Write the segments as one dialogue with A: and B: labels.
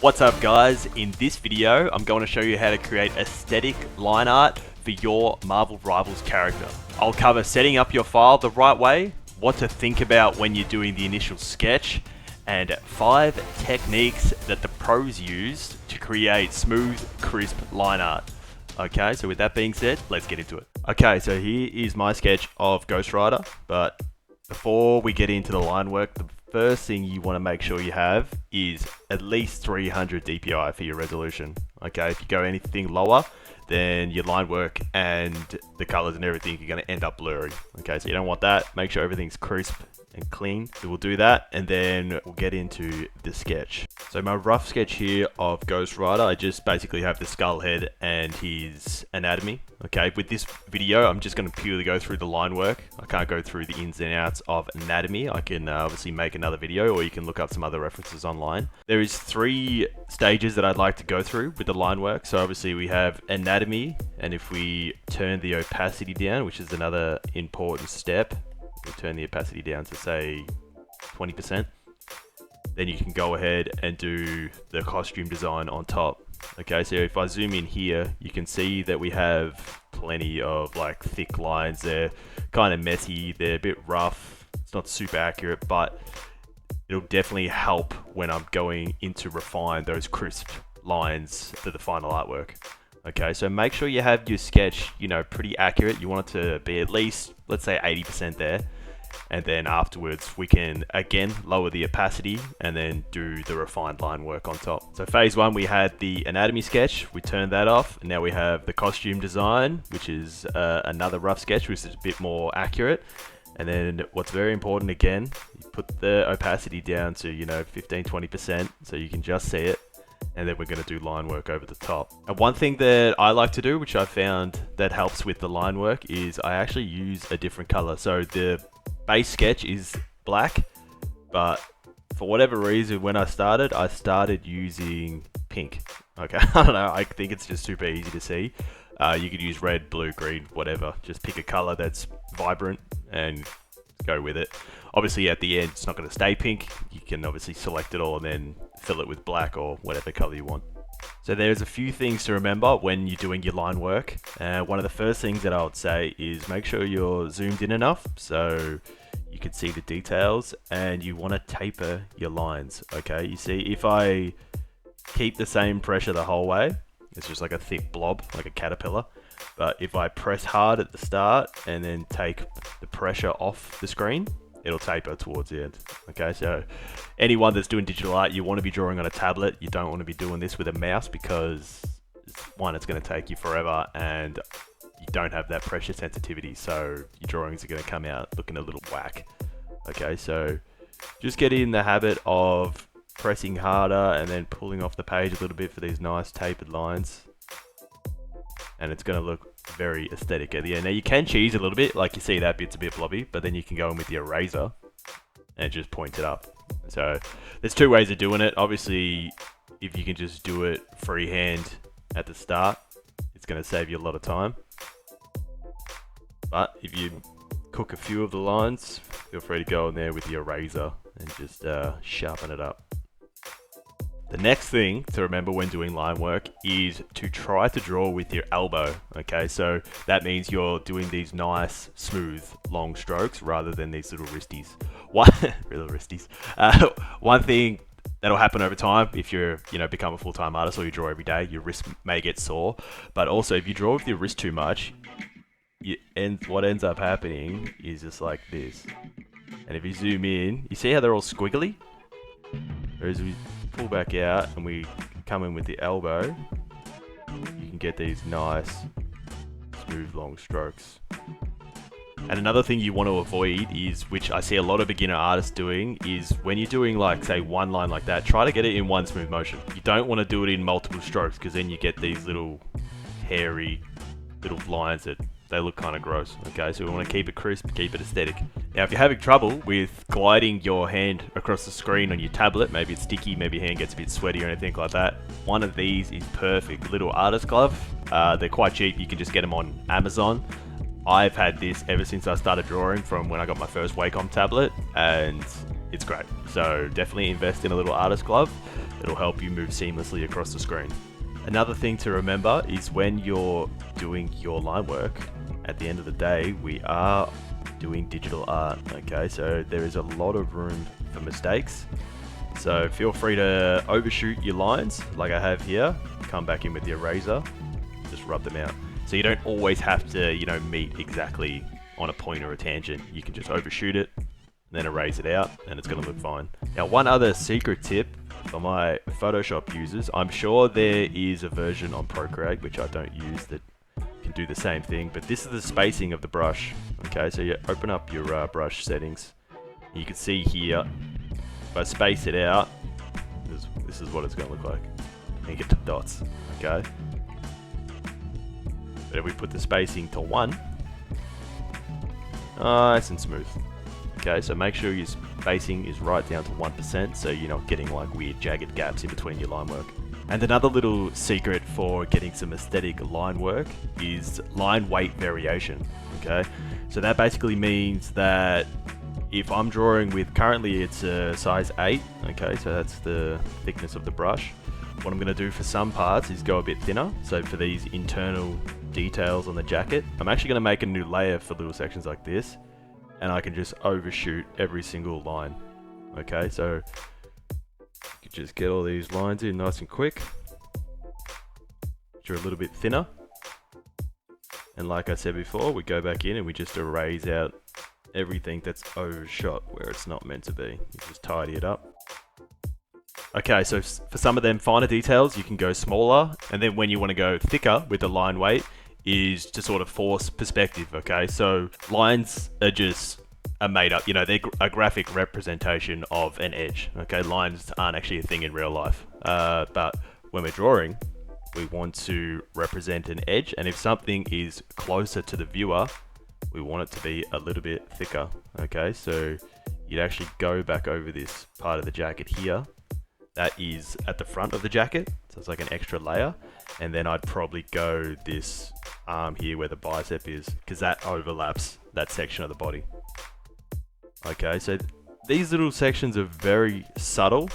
A: What's up guys, in this video I'm going to show you how to create aesthetic line art for your Marvel Rivals character. I'll cover setting up your file the right way, what to think about when you're doing the initial sketch, and 5 techniques that the pros use to create smooth, crisp line art. Okay, so with that being said, let's get into it. Okay, so here is my sketch of Ghost Rider, but before we get into the line work, the first thing you want to make sure you have is at least 300 DPI for your resolution. Okay, if you go anything lower, then your line work and the colors and everything are going to end up blurry. Okay, so you don't want that. Make sure everything's crisp and clean. So we'll do that and then we'll get into the sketch. So my rough sketch here of Ghost Rider, I just basically have the skull head and his anatomy. Okay, with this video, I'm just going to purely go through the line work. I can't go through the ins and outs of anatomy. I can obviously make another video, or you can look up some other references online. There is 3 stages that I'd like to go through with the line work. So obviously we have anatomy, and if we turn the opacity down, which is another important step, we'll turn the opacity down to say 20%. Then you can go ahead and do the costume design on top. Okay, so if I zoom in here, you can see that we have plenty of like thick lines. They're kind of messy, they're a bit rough, it's not super accurate, but it'll definitely help when I'm going into refine those crisp lines for the final artwork. Okay, so make sure you have your sketch, pretty accurate. You want it to be at least, let's say 80% there. And then afterwards we can again lower the opacity and then do the refined line work on top. So phase 1, we had the anatomy sketch, we turned that off, and now we have the costume design, which is another rough sketch, which is a bit more accurate. And then what's very important, again, you put the opacity down to 15-20% so you can just see it, and then we're going to do line work over the top. And one thing that I like to do, which I found that helps with the line work, is I actually use a different color. So the base sketch is black, but for whatever reason when I started using pink. Okay, I don't know, I think it's just super easy to see. You could use red, blue, green, whatever. Just pick a color that's vibrant and go with it. Obviously at the end it's not going to stay pink. You can obviously select it all and then fill it with black or whatever color you want. So there's a few things to remember when you're doing your line work. One of the first things that I would say is make sure you're zoomed in enough so you can see the details, and you want to taper your lines. Okay, you see, if I keep the same pressure the whole way, it's just like a thick blob, like a caterpillar. But if I press hard at the start and then take the pressure off the screen, it'll taper towards the end. Okay, so anyone that's doing digital art, you want to be drawing on a tablet. You don't want to be doing this with a mouse because, one, it's going to take you forever, and you don't have that pressure sensitivity, so your drawings are going to come out looking a little whack. Okay, so just get in the habit of pressing harder and then pulling off the page a little bit for these nice tapered lines, and it's going to look very aesthetic at the end. Now you can cheese a little bit, like you see that bit's a bit blobby, but then you can go in with the eraser and just point it up. So there's 2 ways of doing it. Obviously, if you can just do it freehand at the start, it's going to save you a lot of time. But if you cook a few of the lines, feel free to go in there with the eraser and just sharpen it up. The next thing to remember when doing line work is to try to draw with your elbow. Okay, so that means you're doing these nice, smooth, long strokes rather than these little wristies. One thing that'll happen over time if you're, become a full-time artist or you draw every day, your wrist may get sore. But also, if you draw with your wrist too much, what ends up happening is just like this. And if you zoom in, you see how they're all squiggly? Whereas we pull back out and we come in with the elbow, you can get these nice, smooth, long strokes. And another thing you want to avoid is, which I see a lot of beginner artists doing, is when you're doing like, say, one line like that, try to get it in one smooth motion. You don't want to do it in multiple strokes because then you get these little hairy little lines that they look kind of gross. Okay, so we want to keep it crisp, keep it aesthetic. Now, if you're having trouble with gliding your hand across the screen on your tablet, maybe it's sticky, maybe your hand gets a bit sweaty or anything like that, one of these is perfect. Little artist glove. They're quite cheap. You can just get them on Amazon. I've had this ever since I started drawing, from when I got my first Wacom tablet, and it's great. So definitely invest in a little artist glove. It'll help you move seamlessly across the screen. Another thing to remember is when you're doing your line work, at the end of the day, we are doing digital art, okay? So there is a lot of room for mistakes. So feel free to overshoot your lines like I have here. Come back in with the eraser, just rub them out. So you don't always have to, meet exactly on a point or a tangent. You can just overshoot it, then erase it out, and it's gonna look fine. Now, one other secret tip for my Photoshop users, I'm sure there is a version on Procreate, which I don't use, that can do the same thing, but this is the spacing of the brush. Okay, so you open up your brush settings. You can see here, if I space it out, this is what it's gonna look like. And you get the dots, okay? But if we put the spacing to 1, nice and smooth. Okay, so make sure your spacing is right down to 1%, so you're not getting like weird jagged gaps in between your line work. And another little secret for getting some aesthetic line work is line weight variation, okay? So that basically means that if I'm drawing with, currently it's a size 8, okay, so that's the thickness of the brush. What I'm gonna do for some parts is go a bit thinner. So for these internal details on the jacket, I'm actually gonna make a new layer for little sections like this, and I can just overshoot every single line. Okay, so you can just get all these lines in nice and quick. Which are a little bit thinner. And like I said before, we go back in and we just erase out everything that's overshot where it's not meant to be. You just tidy it up. Okay, so for some of them finer details, you can go smaller, and then when you want to go thicker with the line weight, is to sort of force perspective, okay? So lines are just made up, they're a graphic representation of an edge, okay? Lines aren't actually a thing in real life, but when we're drawing, we want to represent an edge, and if something is closer to the viewer, we want it to be a little bit thicker, okay? So you'd actually go back over this part of the jacket here, that is at the front of the jacket, so it's like an extra layer, and then I'd probably go this arm here where the bicep is, because that overlaps that section of the body. Okay, so these little sections are very subtle.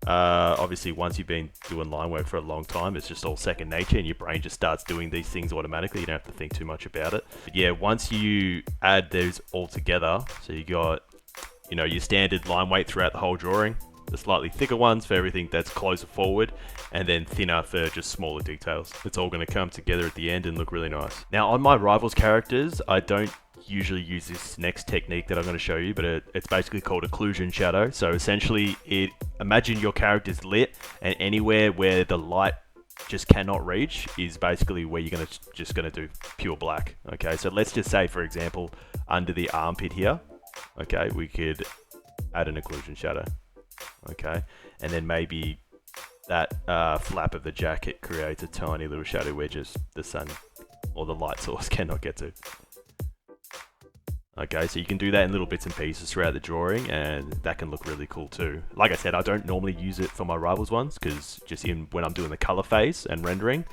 A: Obviously, once you've been doing line work for a long time, it's just all second nature, and your brain just starts doing these things automatically. You don't have to think too much about it. But yeah, once you add those all together, so you got, your standard line weight throughout the whole drawing, the slightly thicker ones for everything that's closer forward, and then thinner for just smaller details. It's all going to come together at the end and look really nice. Now, on my Rivals characters, I don't usually use this next technique that I'm going to show you, but it's basically called occlusion shadow. So essentially, imagine your character's lit, and anywhere where the light just cannot reach is basically where you're just gonna do pure black. Okay, so let's just say, for example, under the armpit here, okay, we could add an occlusion shadow. Okay, and then maybe that flap of the jacket creates a tiny little shadow where just the sun or the light source cannot get to. Okay, so you can do that in little bits and pieces throughout the drawing, and that can look really cool too. Like I said, I don't normally use it for my Rivals ones, because just when I'm doing the color phase and rendering,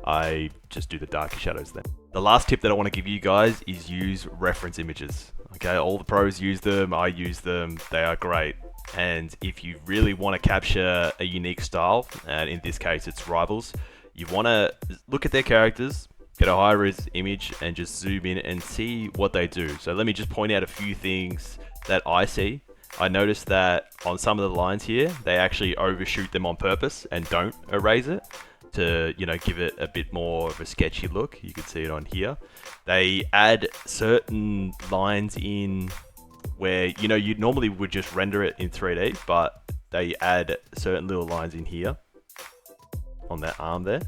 A: I just do the darker shadows then. The last tip that I want to give you guys is use reference images. Okay, all the pros use them, I use them, they are great. And if you really want to capture a unique style, and in this case it's Rivals, you want to look at their characters, get a high-res image, and just zoom in and see what they do. So let me just point out a few things that I see. I noticed that on some of the lines here, they actually overshoot them on purpose and don't erase it to, give it a bit more of a sketchy look. You can see it on here. They add certain lines in where, you normally would just render it in 3D, but they add certain little lines in here on that arm there.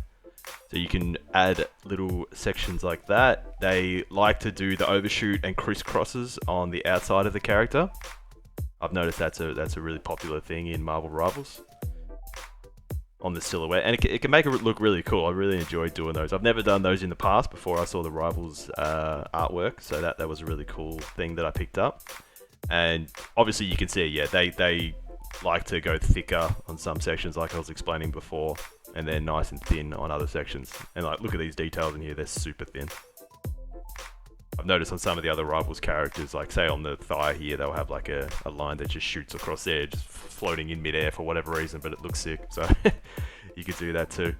A: So you can add little sections like that. They like to do the overshoot and crisscrosses on the outside of the character. I've noticed that's a really popular thing in Marvel Rivals on the silhouette, and it can make it look really cool. I really enjoy doing those. I've never done those in the past before I saw the Rivals artwork, so that was a really cool thing that I picked up. And obviously you can see, yeah, they like to go thicker on some sections, like I was explaining before, and they're nice and thin on other sections. And like, look at these details in here, they're super thin. I've noticed on some of the other Rivals characters, like say on the thigh here, they'll have like a line that just shoots across there, just floating in midair for whatever reason, but it looks sick. So you could do that too.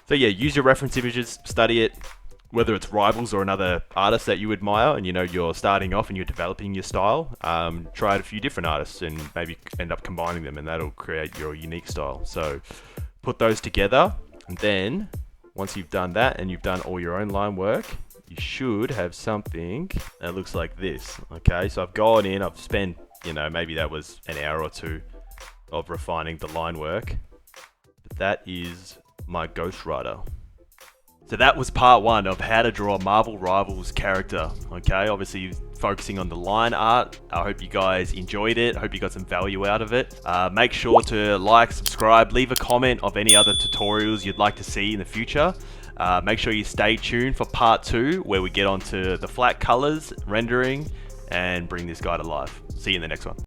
A: So yeah, use your reference images, study it, whether it's Rivals or another artist that you admire, and you know you're starting off and you're developing your style. Try out a few different artists and maybe end up combining them, and that'll create your unique style. So put those together, and then once you've done that and you've done all your own line work, you should have something that looks like this. Okay, so I've gone in, I've spent, you know, maybe that was an hour or two of refining the line work, but that is my Ghost Rider. So that was part one of how to draw a Marvel Rivals character. Okay, obviously focusing on the line art. I hope you guys enjoyed it. I hope you got some value out of it. Make sure to like, subscribe, leave a comment of any other tutorials you'd like to see in the future. Make sure you stay tuned for part two, where we get onto the flat colors, rendering, and bring this guy to life. See you in the next one.